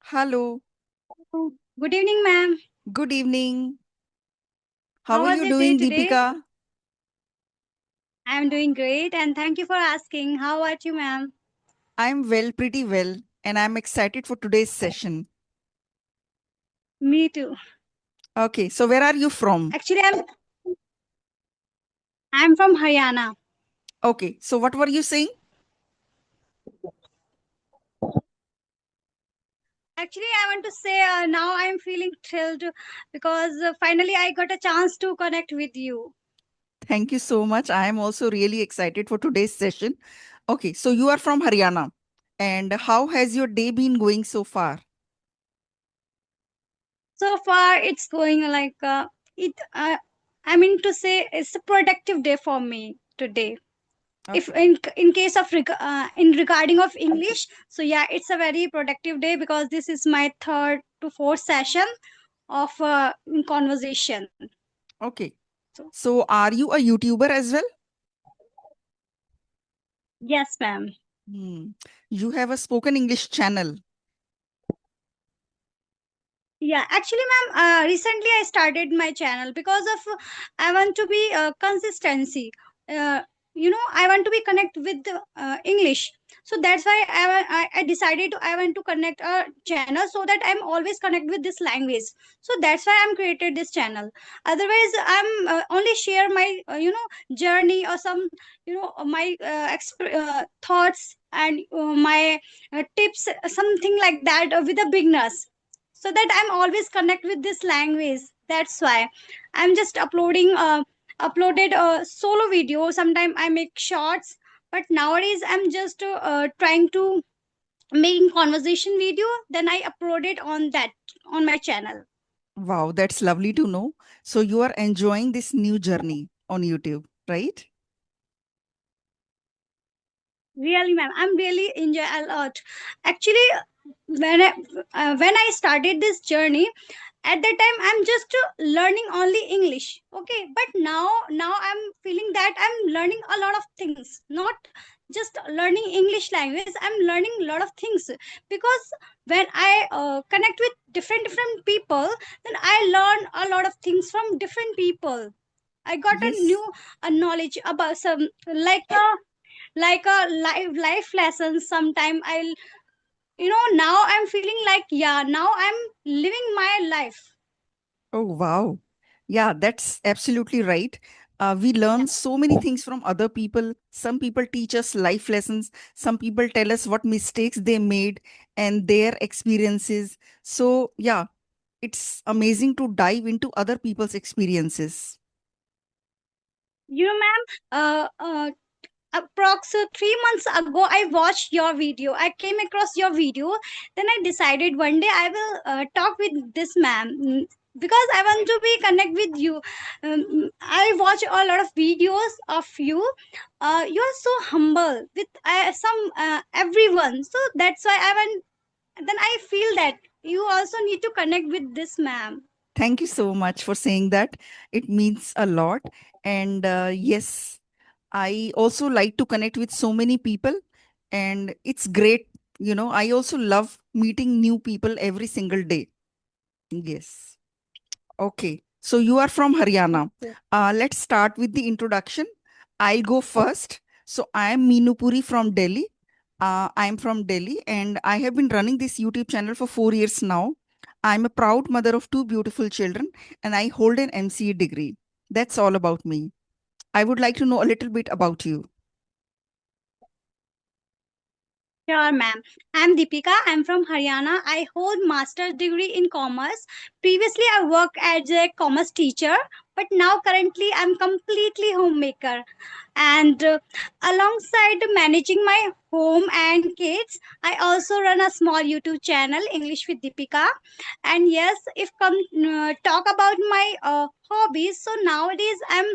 Hello. Oh, good evening, ma'am. Good evening. How How are was you your day doing, today? Deepika? I'm doing great and thank you for asking. How about you, ma'am? I'm well, pretty well, and I'm excited for today's session. Me too. Okay, so where are you from? Actually, I'm from Haryana. Okay, so what were you saying? Actually, I want to say now I'm feeling thrilled because finally I got a chance to connect with you. Thank you so much. I am also really excited for today's session. Okay, so you are from Haryana. And how has your day been going so far? So far, it's going like it. I mean to say, it's a productive day for me today. If Okay. in case of in regarding of English, so yeah, it's a very productive day because this is my third to fourth session of conversation. Okay. So So are you a YouTuber as well? yes, ma'am. Hmm. You have a spoken English channel. Yeah, actually, ma'am, recently I started my channel because of I want to be consistency. Uh, I want to be connect with the, English. So that's why I decided I want to connect a channel so that I'm always connect with this language. So that's why I'm created this channel. Otherwise, I'm only share my journey or some my thoughts and my tips, something like that with the beginners, so that I'm always connect with this language. That's why I'm just uploaded a solo video. Sometimes I make shorts, but nowadays I'm just trying to make conversation video, then I upload it on that on my channel. Wow, that's lovely to know. So you are enjoying this new journey on YouTube, right? Really, ma'am, I'm really enjoy a lot. Actually, when I started this journey, at that time I'm just learning only English, okay, but now I'm feeling that I'm learning a lot of things, not just learning English language, I'm learning a lot of things. Because when I connect with different people, then I learn a lot of things from different people. I got a Yes. new knowledge about some like a life lesson. Sometime I'll now I'm feeling like, yeah, now I'm living my life. Oh, wow. Yeah, that's absolutely right. We Yeah. learn so many things from other people. Some people teach us life lessons. Some people tell us what mistakes they made and their experiences. So, yeah, it's amazing to dive into other people's experiences. Ma'am, approx 3 months ago, I watched your video. I came across your video. Then I decided one day I will talk with this ma'am, because I want to be connect with you. I watch a lot of videos of you. You are so humble with some everyone. So that's why I want. Then I feel that you also need to connect with this ma'am. Thank you so much for saying that. It means a lot. And yes, I also like to connect with so many people, and it's great. I also love meeting new people every single day. Yes. Okay. So you are from Haryana. Let's start with the introduction. I'll go first. So I am Meenupuri from Delhi. I'm from Delhi and I have been running this YouTube channel for 4 years now. I'm a proud mother of two beautiful children and I hold an MCA degree. That's all about me. I would like to know a little bit about you. Sure, ma'am. I'm Deepika. I'm from Haryana. I hold master's degree in commerce. Previously, I worked as a commerce teacher, but now currently I'm completely homemaker. And alongside managing my home and kids, I also run a small YouTube channel, English with Deepika. And yes, if come talk about my hobbies, so nowadays I'm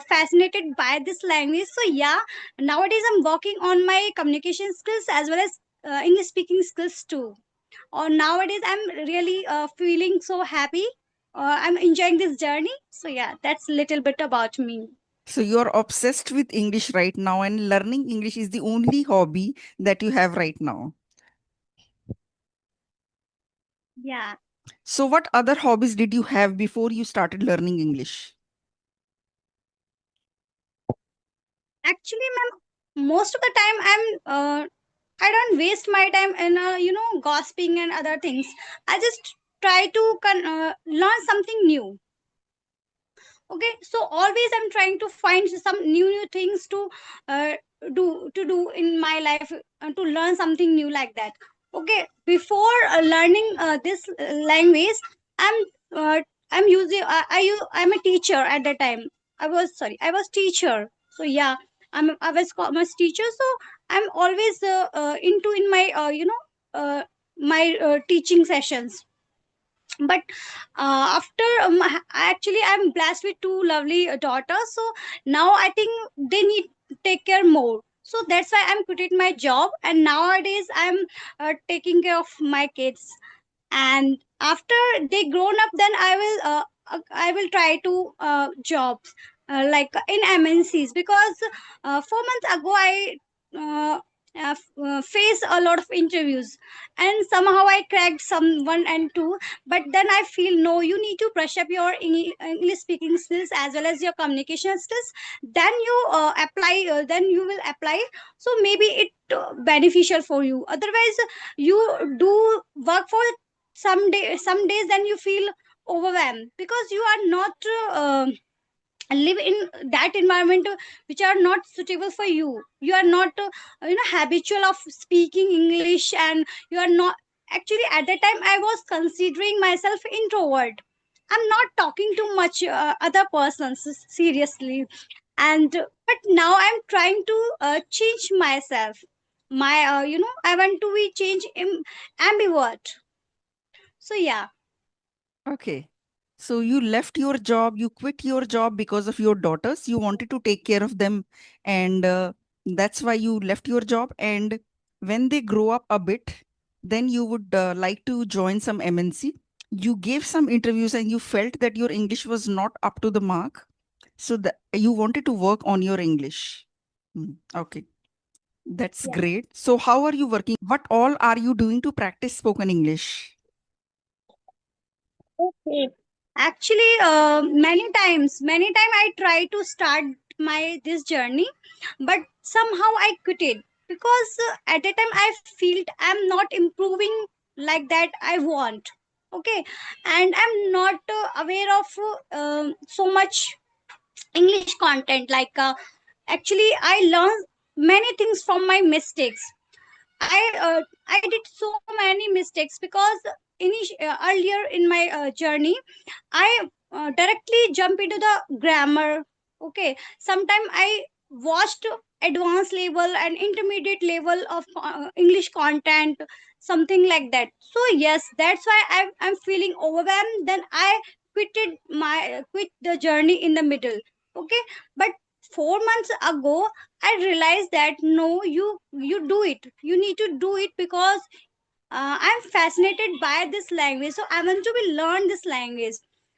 fascinated by this language. So yeah, nowadays I'm working on my communication skills as well as English speaking skills too. Or nowadays I'm really feeling so happy. I'm enjoying this journey. So yeah, that's a little bit about me. So you're obsessed with English right now and learning English is the only hobby that you have right now. Yeah. So, what other hobbies did you have before you started learning English? Actually, ma'am, most of the time I don't waste my time in gossiping and other things. I just try to learn something new. Okay, so always I'm trying to find some new things to uh, do in my life, to learn something new like that. Okay, before learning this language, i'm uh, I'm using I'm a teacher at the time. I was teacher. So yeah, I was commerce teacher. So I'm always into in my my teaching sessions. But after actually I'm blessed with two lovely daughters. So now I think they need to take care more. So that's why I'm quitting my job, and nowadays I'm taking care of my kids. And after they grown up, then I will try to jobs like in MNCs, because 4 months ago I uh, faced a lot of interviews, and somehow I cracked some one and two. But then I feel no, you need to brush up your English speaking skills as well as your communication skills. Then you apply, then you will apply. So maybe it beneficial for you. Otherwise you do work for some days, then you feel overwhelmed because you are not live in that environment which are not suitable for you. You are not habitual of speaking English, and you are not. Actually at that time I was considering myself introvert. I'm not talking to much other persons seriously. And but now I'm trying to change myself. My I want to be change ambivert. So yeah. Okay. So you left your job, you quit your job because of your daughters. You wanted to take care of them, and that's why you left your job. And when they grow up a bit, then you would like to join some MNC. You gave some interviews and you felt that your English was not up to the mark. So that you wanted to work on your English. Okay, that's great. So how are you working? What all are you doing to practice spoken English? Okay. Actually, many time I try to start my this journey, but somehow I quit it because at the time I feel I'm not improving like that I want. Okay, and I'm not aware of so much English content. Like actually, I learned many things from my mistakes. I did so many mistakes because earlier in my journey I directly jump into the grammar. Okay, sometimes I watched advanced level and intermediate level of English content, something like that. So yes, that's why I'm feeling overwhelmed. Then I quit the journey in the middle. Okay, but 4 months ago I realized that no, you do it. You need to do it because I'm fascinated by this language, so I want to be learn this language.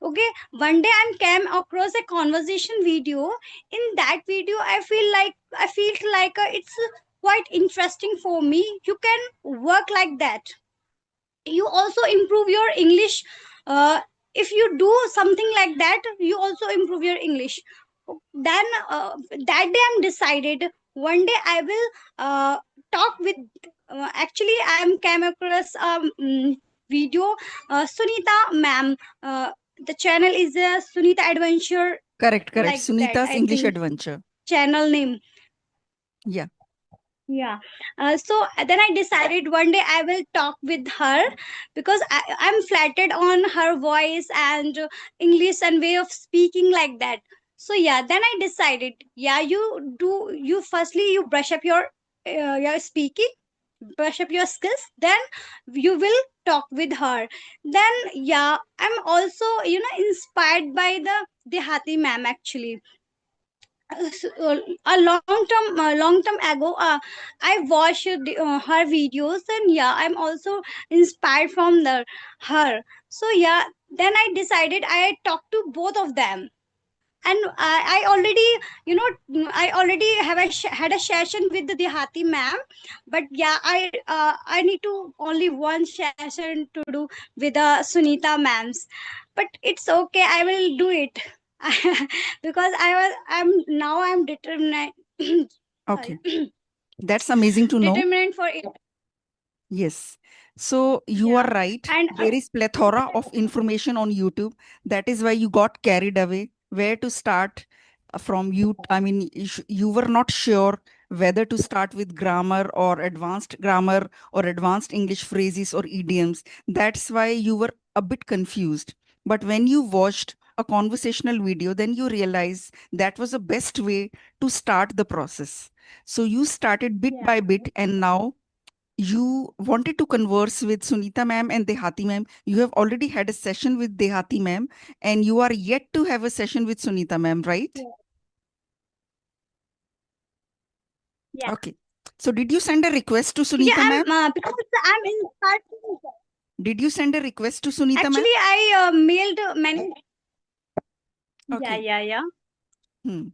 Okay, one day I came across a conversation video. In that video, I feel like it's quite interesting for me. You can work like that. You also improve your English. If you do something like that, you also improve your English. Then that day I'm decided one day I will talk with actually I'm came across video, Sunita ma'am. The channel is Sunita Adventure, Correct, correct. like that Sunita's I English think Adventure. channel name. Yeah. Yeah. So then I decided one day I will talk with her because I'm flattered on her voice and English and way of speaking like that. So yeah, then I decided, yeah, you firstly you brush up your speaking, brush up your skills, then you will talk with her. Then yeah, I'm also inspired by the Dehati ma'am actually. A long term ago I watched her videos, and yeah, I'm also inspired from her. So yeah, then I decided I talked to both of them. And I already, I already have had a session with the Dehati ma'am. But yeah, I need to only one session to do with the Sunita ma'ams. But it's okay, I will do it. Because I'm determined. Sorry. Okay, that's amazing to know. Determined for it. Yes. So you are Yeah. right. And There is plethora of information on YouTube. That is why you got carried away. Where to start from you? I mean, you were not sure whether to start with grammar or advanced English phrases or idioms. That's why you were a bit confused. But when you watched a conversational video, then you realize that was the best way to start the process. So you started bit yeah. by bit, and now you wanted to converse with Sunita ma'am and Dehati ma'am. You have already had a session with Dehati ma'am, and you are yet to have a session with Sunita ma'am, right? Yeah. Yeah. Okay. So did you send a request to Yeah, Sunita ma'am? because I'm in starting. Did you send a request to Sunita ma'am? Actually, I mailed many. Yeah, Okay. yeah, yeah. Hmm.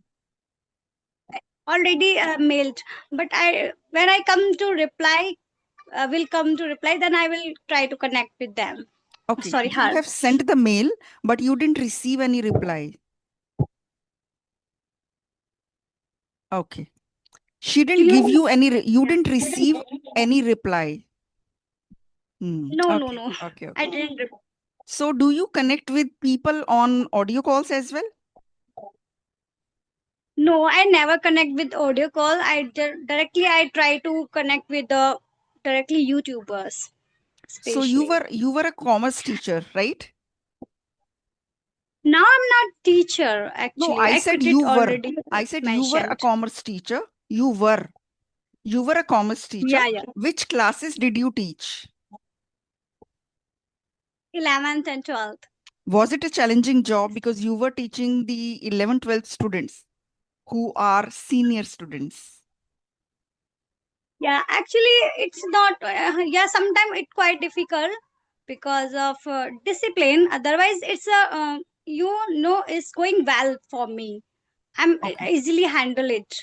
Already mailed, but I when I come to reply, will come to reply, then I will try to connect with them. Okay. Sorry, You her. have sent the mail, but you didn't receive any reply. Okay. She didn't You give you any, you yeah. didn't receive any reply. Hmm. No, no, Okay. no. Okay. I Okay. didn't. So do you connect with people on audio calls as well? No, I never connect with audio call. Directly I try to connect with the directly YouTubers, So especially. you were a commerce teacher, right? Now I'm not teacher No, actually. I I said quit it you were. already I said you were a mentioned. commerce teacher. You were. You were a commerce teacher. Yeah, yeah. Which classes did you teach? 11th and 12th. Was it a challenging job because you were teaching the 11th, 12th students who are senior students? Yeah, actually, it's not. Yeah, sometimes it's quite difficult because of discipline. Otherwise, it's a it's going well for me. I'm Okay. easily handle it.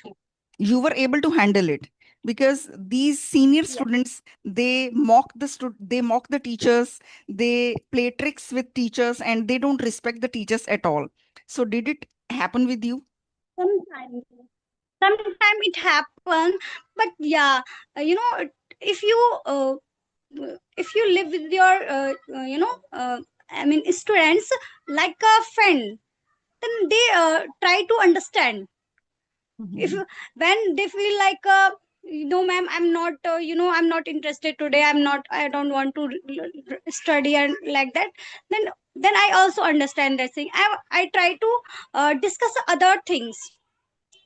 You were able to handle it because these senior Yeah. students, they mock the teachers, they play tricks with teachers, and they don't respect the teachers at all. So did it happen with you? Sometimes, sometimes it happen, but yeah, if you if you live with your I mean students like a friend, then they try to understand. If Mhm. when they feel like ma'am, I'm not I'm not interested today, I don't want to study and like that, then I also understand that thing. I try to discuss other things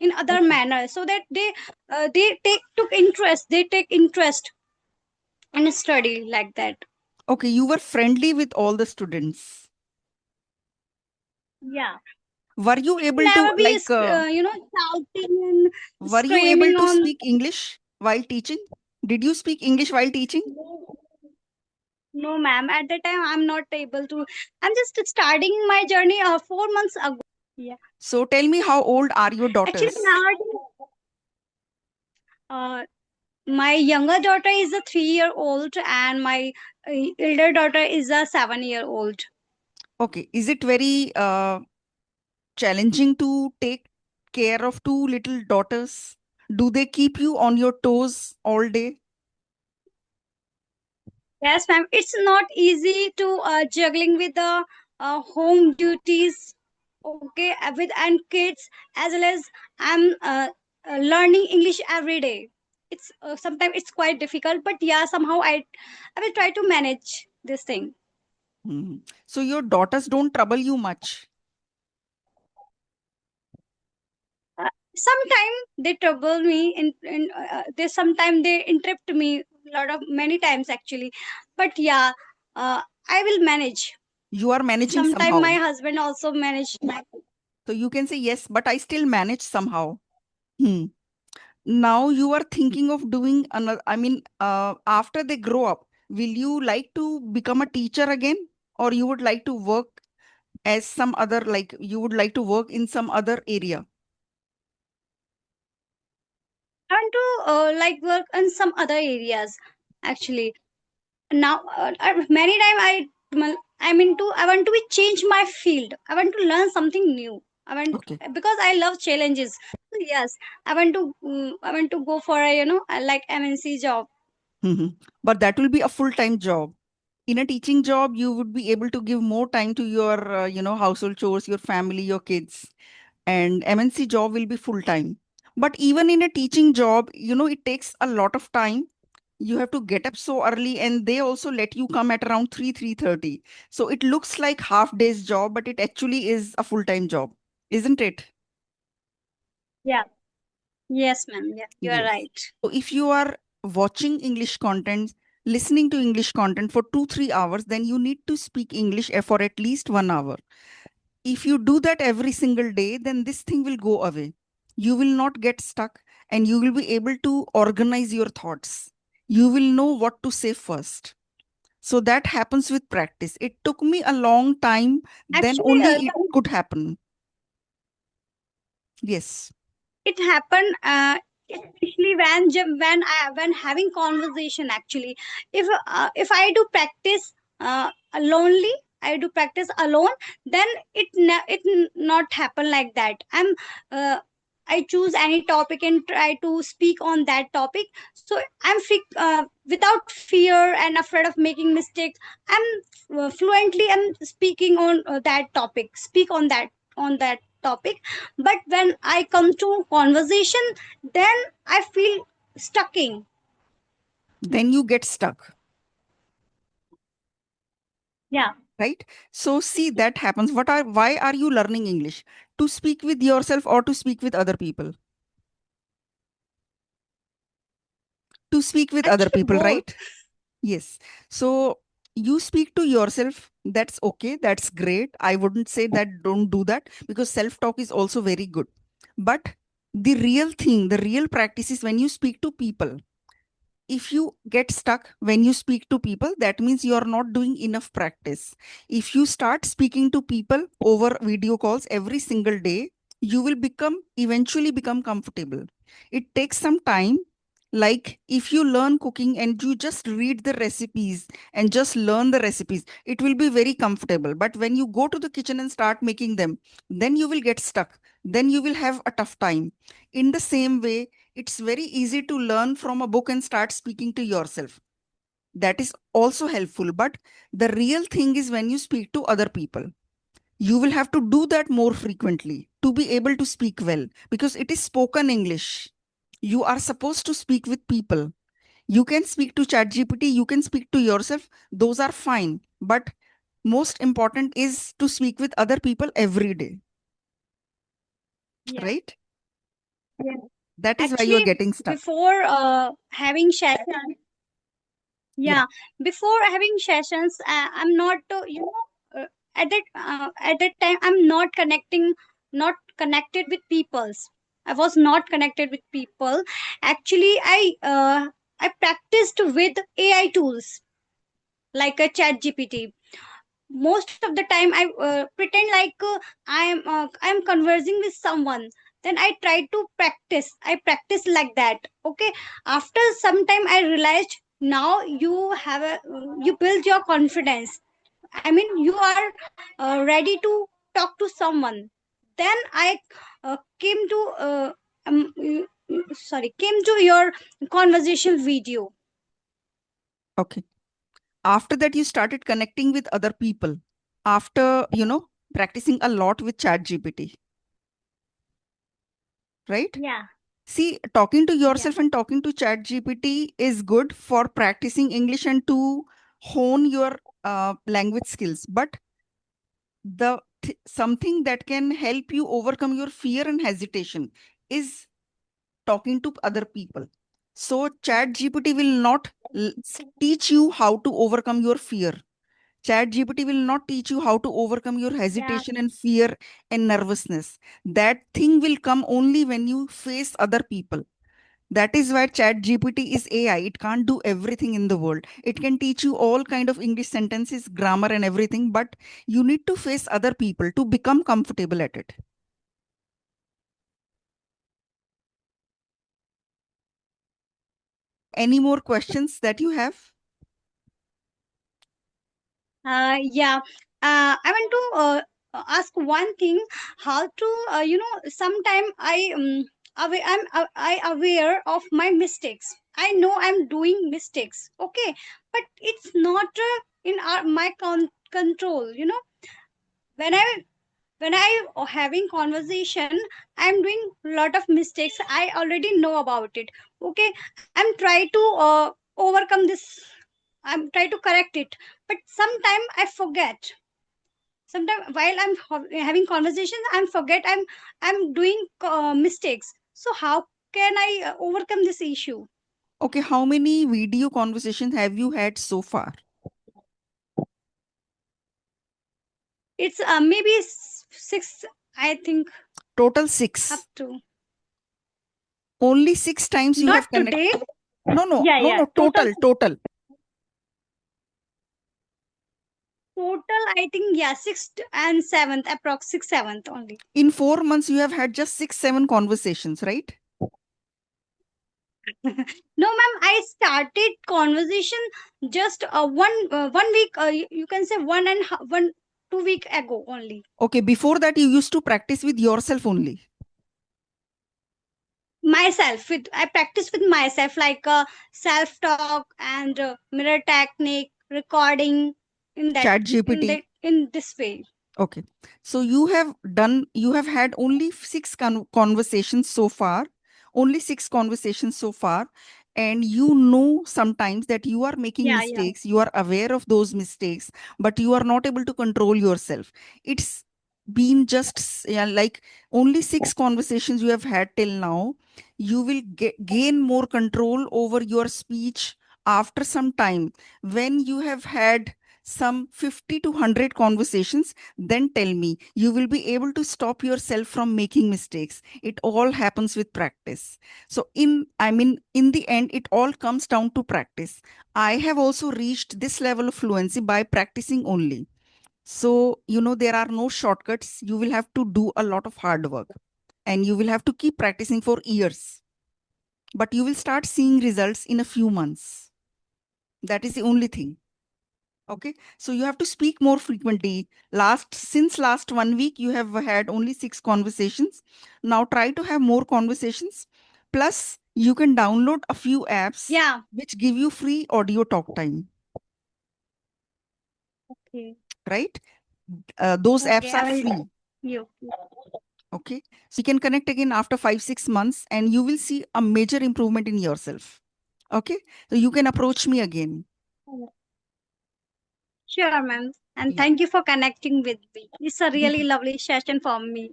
in other Okay. manner, so that they take interest in study like that. Okay, you were friendly with all the students. Yeah. Were you able to Never be shouting and were you able screaming to on. speak English while teaching? Did you speak English while teaching? No, ma'am. At that time, I'm not able to. I'm just starting my journey 4 months ago. Yeah. So tell me, how old are your Actually, daughters? nowadays, my younger daughter is a 3 year old, and my elder daughter is a 7 year old. Okay, is it very challenging to take care of two little daughters? Do they keep you on your toes all day? Yes, ma'am. It's not easy to juggling with the home duties, okay, with and kids, as well as I'm learning English every day. It's sometimes it's quite difficult, but yeah, somehow I will try to manage this thing. Mhm. So your daughters don't trouble you much. Sometimes they trouble me, they sometimes they interrupt me lot of many times actually, but yeah, I will manage. You are managing Sometimes somehow. my husband also manage my. So you can say, yes, but I still manage somehow. Hmm. Now you are thinking of doing another, I mean, after they grow up, will you like to become a teacher again? Or you would like to work as some other, like you would like to work in some other area? I want to like work in some other areas actually. Now many time I'm into, I want to be change my field, I want to learn something new. I want, Okay. because I love challenges. So yes, I want to go for a, like MNC job. Mhm. But that will be a full-time job. In a teaching job, you would be able to give more time to your, household chores, your family, your kids. And MNC job will be full-time. But even in a teaching job, it takes a lot of time. You have to get up so early, and they also let you come at around 3:30. So it looks like half day's job, but it actually is a full-time job, isn't it? Yeah. Yes, ma'am. Yeah, you are Yes. right. So if you are watching English content, listening to English content for 2, 3 hours, then you need to speak English for at least 1 hour. If you do that every single day, then this thing will go away. You will not get stuck, and you will be able to organize your thoughts. You will know what to say first. So that happens with practice. It took me a long time, then Actually, only it could happen. Yes. it happened especially when having conversation actually. If I do practice lonely, I do practice alone, then not happen like that. uh, I choose any topic and try to speak on that topic. So I'm free, without fear and afraid of making mistakes. I'm fluently I'm speaking on that topic, speak on that topic. But when I come to conversation, then I feel stucking. Then you get stuck, Yeah. right? So see, that happens. Why are you learning English? To speak with yourself or to speak with other people? To speak with other Actually people, both. right? Yes. So you speak to yourself. That's okay. That's great. I wouldn't say that don't do that, because self talk is also very good. But the real thing, the real practice is when you speak to people. If you get stuck when you speak to people, that means you are not doing enough practice. If you start speaking to people over video calls every single day, you will eventually become comfortable. It takes some time. Like if you learn cooking and you just read the recipes and just learn the recipes, it will be very comfortable. But when you go to the kitchen and start making them, then you will get stuck. Then you will have a tough time. In the same way, it's very easy to learn from a book and start speaking to yourself. That is also helpful. But the real thing is when you speak to other people, you will have to do that more frequently to be able to speak well, because it is spoken English. You are supposed to speak with people. You can speak to ChatGPT, you can speak to yourself. Those are fine. But most important is to speak with other people every day, Yeah. right? Yeah. That is why you are Actually, getting stuck. before having session, Yeah. yeah, before having sessions, I'm not, at that time I'm not connected with peoples. I was not connected with people. Actually, I practiced with AI tools like a chat gpt. Most of the time I pretend like I'm conversing with someone. Then I try to practice like that. Okay. After some time I realized, now you build your confidence. I mean, you are ready to talk to someone. Then I came to came to your conversation video. Okay. After that, you started connecting with other people after, practicing a lot with chat gpt, right? Yeah. See, talking to Yeah. yourself and talking to chat gpt is good for practicing English and to hone your language skills. But something that can help you overcome your fear and hesitation is talking to other people. So chat gpt will not teach you how to overcome your fear. Chat GPT will not teach you how to overcome your Yeah. hesitation and fear and nervousness. That thing will come only when you face other people. That is why Chat GPT is AI. It can't do everything in the world. It can teach you all kind of English sentences, grammar and everything, but you need to face other people to become comfortable at it. Any more questions that you have? Yeah. I want to ask one thing. How to sometime I aware of my mistakes. I know I'm doing mistakes. Okay, but it's not in my control. When I having conversation, I'm doing lot of mistakes. I already know about it. Okay, I'm try to overcome this. I'm try to correct it, but sometimes I forget. Sometimes while I'm having conversation, I'm forget I'm doing mistakes. So how can I overcome this issue? Okay, how many video conversations have you had so far? It's maybe six, I think. Total Up 6. to Only 6 times you not have connected. today. No, no, Yeah, no, yeah. no, total, total. Total, I think, yeah, sixth and seventh, approx 6, 7th only. In 4 months, you have had just 6, 7 conversations, right? No, ma'am, I started conversation just 1 week. You can say 2 week ago only. Okay, before that, you used to practice with yourself only. Myself, with I practice with myself, like self talk and mirror technique, recording in that Chat GPT. in this way. Okay. So you have had only 6 conversations so far, only 6 conversations so far. And you know sometimes that you are making Yeah, yeah. mistakes, you are aware of those mistakes, but you are not able to control yourself. It's been just yeah, like only 6 conversations you have had till now. You will gain more control over your speech after some time. When you have had some 50 to 100 conversations, then tell me. You will be able to stop yourself from making mistakes. It all happens with practice. So in the end, it all comes down to practice. I have also reached this level of fluency by practicing only. So there are no shortcuts. You will have to do a lot of hard work, and you will have to keep practicing for years, but you will start seeing results in a few months. That is the only thing. Okay, so you have to speak more frequently. Since last 1 week, you have had only 6 conversations. Now try to have more conversations. Plus, you can download a few apps Yeah. which give you free audio talk time, Okay. right? Those Okay, apps are I will free. you. Okay, so we can connect again after 5, 6 months, and you will see a major improvement in yourself. Okay, so you can approach me again. Sure, ma'am. And Yeah. thank you for connecting with me. It's a You really lovely session for me.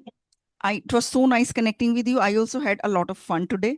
It was so nice connecting with you. I also had a lot of fun today.